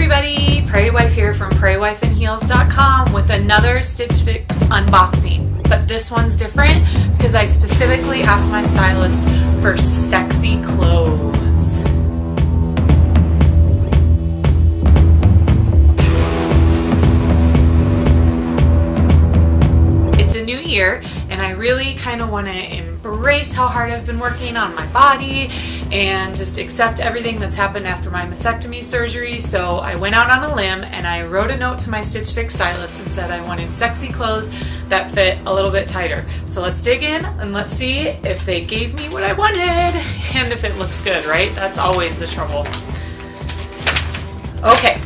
everybody, Prairie Wife here from prairiewifeandheels.com with another Stitch Fix unboxing. But this one's different because I specifically asked my stylist for sexy clothes. It's a new year and I really kind of want to embrace how hard I've been working on my body and just accept everything that's happened after my mastectomy surgery. So I went out on a limb and I wrote a note to my Stitch Fix stylist and said I wanted sexy clothes that fit a little bit tighter. So let's dig in and let's see if they gave me what I wanted and if it looks good, right? That's always the trouble. Okay.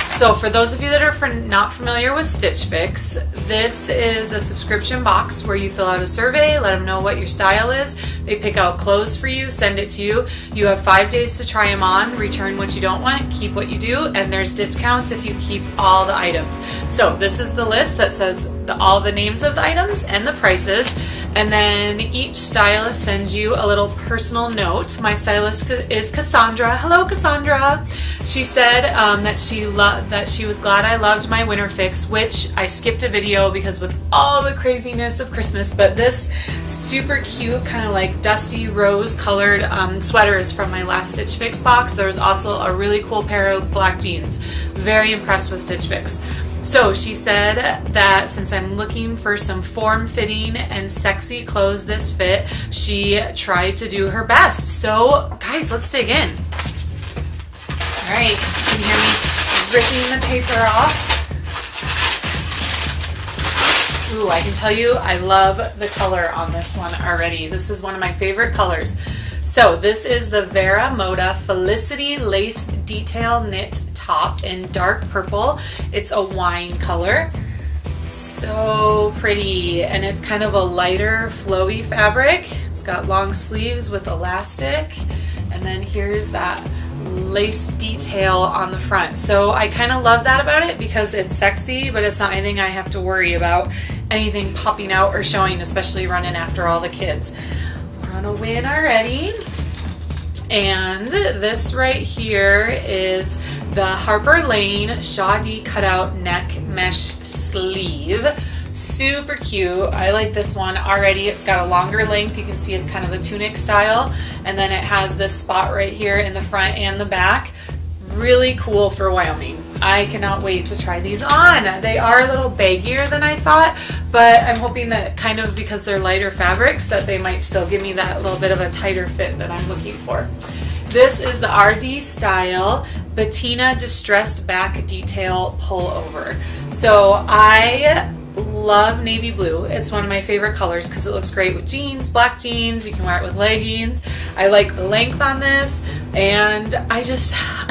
So for those of you that are not familiar with Stitch Fix, this is a subscription box where you fill out a survey, let them know what your style is. They pick out clothes for you, send it to you. You have 5 days to try them on, return what you don't want, keep what you do, and there's discounts if you keep all the items. So this is the list that says all the names of the items and the prices, and then each stylist sends you a little personal note. My stylist is Cassandra. Hello, Cassandra. She said that she was glad I loved my winter fix, which I skipped a video because with all the craziness of Christmas, but this super cute kind of like dusty rose colored sweater is from my last Stitch Fix box. There's also a really cool pair of black jeans. Very impressed with Stitch Fix. So she said that since I'm looking for some form-fitting and sexy clothes this fit, she tried to do her best. So guys, let's dig in. All right, can you hear me ripping the paper off? Ooh, I can tell you I love the color on this one already. This is one of my favorite colors. So this is the Vera Moda Felicity Lace Detail Knit Top in dark purple. It's a wine color. So pretty, and it's kind of a lighter flowy fabric. It's got long sleeves with elastic, and then here's that lace detail on the front. So I kind of love that about it because it's sexy, but it's not anything I have to worry about anything popping out or showing, especially running after all the kids. We're on a win already. And this right here is the Harper Lane Shawty cutout neck mesh sleeve. Super cute. I like this one already. It's got a longer length. You can see it's kind of a tunic style. And then it has this spot right here in the front and the back. Really cool for Wyoming. I cannot wait to try these on. They are a little baggier than I thought, but I'm hoping that kind of because they're lighter fabrics that they might still give me that little bit of a tighter fit that I'm looking for. This is the RD Style Bettina Distressed Back Detail Pullover. So I love navy blue. It's one of my favorite colors because it looks great with jeans, black jeans. You can wear it with leggings. I like the length on this, and I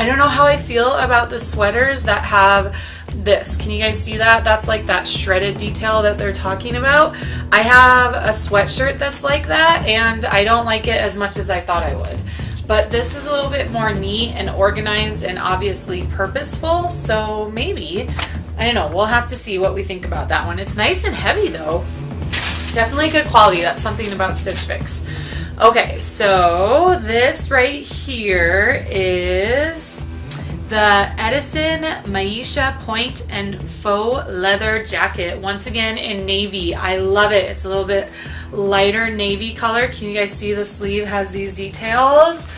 don't know how I feel about the sweaters that have this. Can you guys see that? That's like that shredded detail that they're talking about. I have a sweatshirt that's like that, and I don't like it as much as I thought I would. But this is a little bit more neat and organized and obviously purposeful, so maybe, I don't know, we'll have to see what we think about that one. It's nice and heavy though. Definitely good quality. That's something about Stitch Fix. Okay, so this right here is the Edison Maisha Point and Faux Leather Jacket. Once again in navy. I love it. It's a little bit lighter navy color. Can you guys see the sleeve has these details?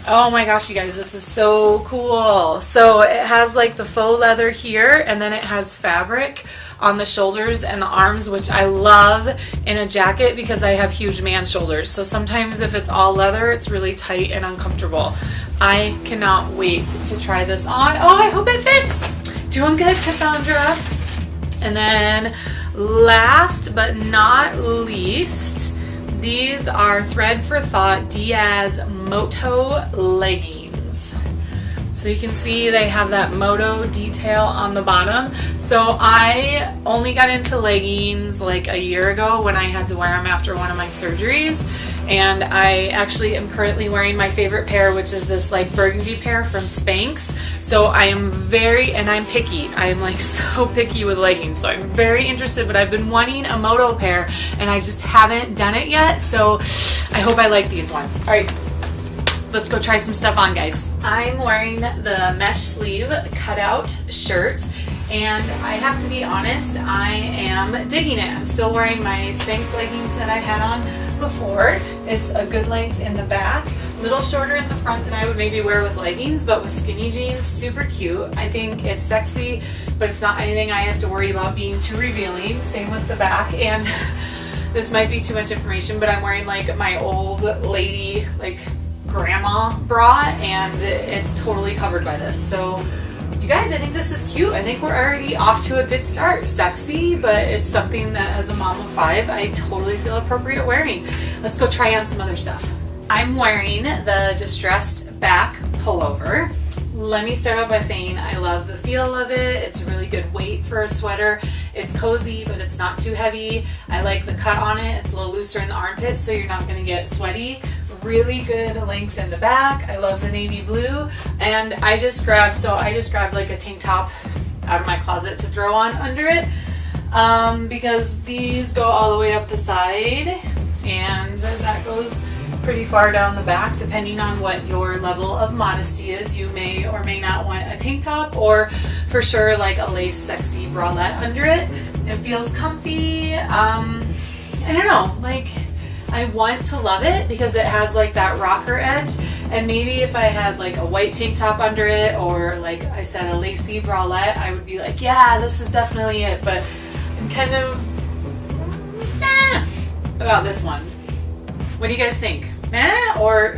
Oh my gosh, you guys, this is so cool. So it has like the faux leather here, and then it has fabric on the shoulders and the arms, which I love in a jacket because I have huge man shoulders. So sometimes if it's all leather, it's really tight and uncomfortable. I cannot wait to try this on. Oh, I hope it fits. Doing good, Cassandra. And then last but not least, these are Thread for Thought Diaz Moto leggings. So you can see they have that moto detail on the bottom. So I only got into leggings like a year ago when I had to wear them after one of my surgeries. And I actually am currently wearing my favorite pair, which is this like burgundy pair from Spanx. So I am and I'm picky. I am like so picky with leggings. So I'm very interested, but I've been wanting a moto pair and I just haven't done it yet. So I hope I like these ones. All right, let's go try some stuff on, guys. I'm wearing the mesh sleeve cutout shirt, and I have to be honest, I am digging it. I'm still wearing my Spanx leggings that I had on before. It's a good length in the back, a little shorter in the front than I would maybe wear with leggings, but with skinny jeans, super cute. I think it's sexy, but it's not anything I have to worry about being too revealing. Same with the back. And this might be too much information, but I'm wearing like my old lady, like grandma bra, and it's totally covered by this. So you guys, I think this is cute. I think we're already off to a good start. Sexy, but it's something that as a mom of 5, I totally feel appropriate wearing. Let's go try on some other stuff. I'm wearing the distressed back pullover. Let me start out by saying I love the feel of it. It's a really good weight for a sweater. It's cozy, but it's not too heavy. I like the cut on it. It's a little looser in the armpits, so you're not gonna get sweaty. Really good length in the back. I love the navy blue. And I just grabbed like a tank top out of my closet to throw on under it, because these go all the way up the side, and that goes pretty far down the back. Depending on what your level of modesty is, you may or may not want a tank top, or for sure like a lace sexy bralette under it. It feels comfy. I don't know, like I want to love it because it has like that rocker edge, and maybe if I had like a white tank top under it, or like I said, a lacy bralette, I would be like, yeah, this is definitely it. But I'm kind of about this one. What do you guys think? Or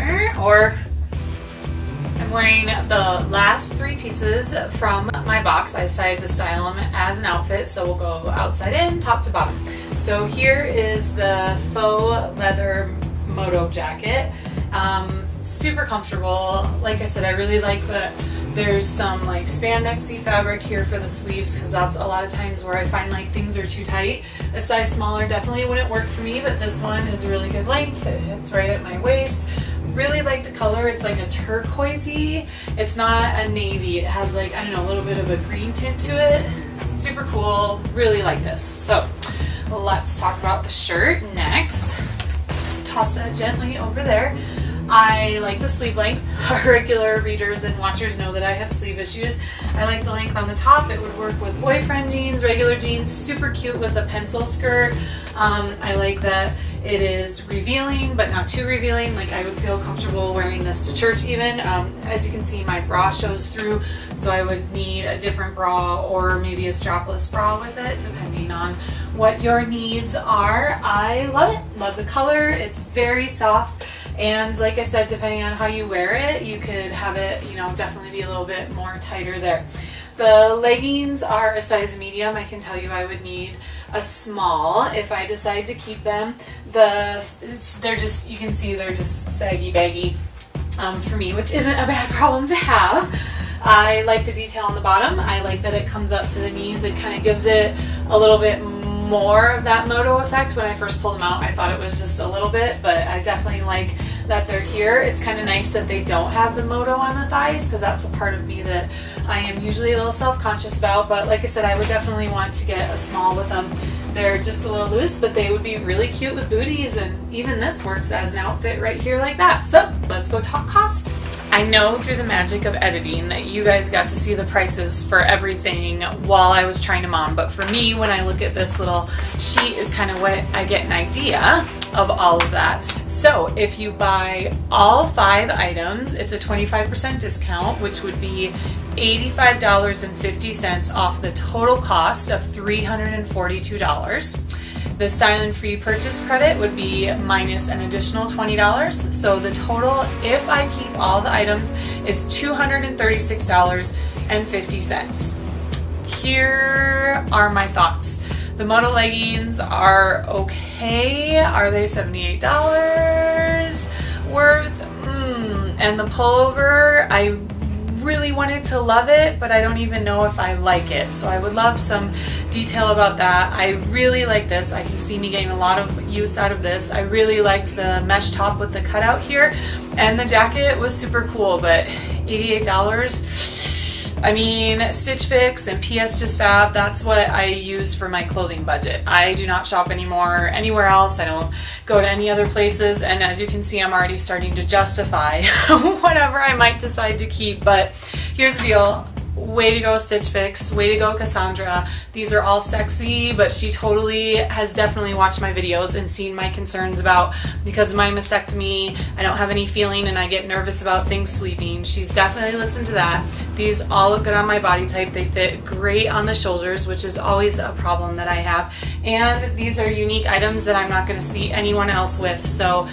I'm wearing the last 3 pieces from my box. I decided to style them as an outfit, so we'll go outside in, top to bottom. So here is the faux leather moto jacket. Super comfortable. Like I said, I really like that there's some like spandexy fabric here for the sleeves, because that's a lot of times where I find like things are too tight. A size smaller definitely wouldn't work for me, but this one is a really good length. It hits right at my waist. Really like the color. It's like a turquoisey. It's not a navy. It has like, I don't know, a little bit of a green tint to it. Super cool. Really like this. So let's talk about the shirt next. Toss that gently over there. I like the sleeve length. Our regular readers and watchers know that I have sleeve issues. I like the length on the top. It would work with boyfriend jeans, regular jeans. Super cute with a pencil skirt. I like that it is revealing, but not too revealing. Like I would feel comfortable wearing this to church even. As you can see, my bra shows through, so I would need a different bra or maybe a strapless bra with it, depending on what your needs are. I love it. Love the color. It's very soft. And like I said, depending on how you wear it, you could have it, you know, definitely be a little bit more tighter there. The leggings are a size medium. I can tell you I would need a small if I decide to keep them. They're just, you can see they're just saggy baggy for me, which isn't a bad problem to have. I like the detail on the bottom. I like that it comes up to the knees. It kind of gives it a little bit more of that moto effect. When I first pulled them out, I thought it was just a little bit, but I definitely like that they're here. It's kind of nice that they don't have the moto on the thighs, because that's a part of me that I am usually a little self-conscious about. But like I said, I would definitely want to get a small with them. They're just a little loose, but they would be really cute with booties, and even this works as an outfit right here like that. So let's go talk cost. I know through the magic of editing that you guys got to see the prices for everything while I was trying to mom, but for me, when I look at this little sheet, is kind of what I get an idea of all of that. So if you buy all 5 items, it's a 25% discount, which would be $85.50 off the total cost of $342. The Style & Free purchase credit would be minus an additional $20. So the total, if I keep all the items, is $236.50. Here are my thoughts. The moto leggings are okay. Are they $78 worth? And the pullover, I really wanted to love it, but I don't even know if I like it. So I would love some detail about that. I really like this. I can see me getting a lot of use out of this. I really liked the mesh top with the cutout here, and the jacket was super cool, but $88, I mean, Stitch Fix and PS Just Fab, that's what I use for my clothing budget. I do not shop anymore anywhere else. I don't go to any other places, and as you can see, I'm already starting to justify whatever I might decide to keep. But here's the deal. Way to go, Stitch Fix. Way to go, Cassandra. These are all sexy, but she totally has definitely watched my videos and seen my concerns about, because of my mastectomy, I don't have any feeling and I get nervous about things sleeping. She's definitely listened to that. These all look good on my body type. They fit great on the shoulders, which is always a problem that I have. And these are unique items that I'm not going to see anyone else with. So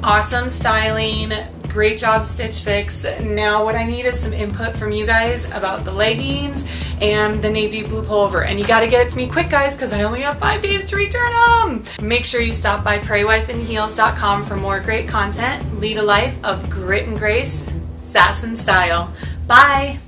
awesome styling. Great job, Stitch Fix. Now what I need is some input from you guys about the leggings and the navy blue pullover. And you got to get it to me quick, guys, because I only have 5 days to return them. Make sure you stop by prairiewifeinheels.com for more great content. Lead a life of grit and grace, sass and style. Bye.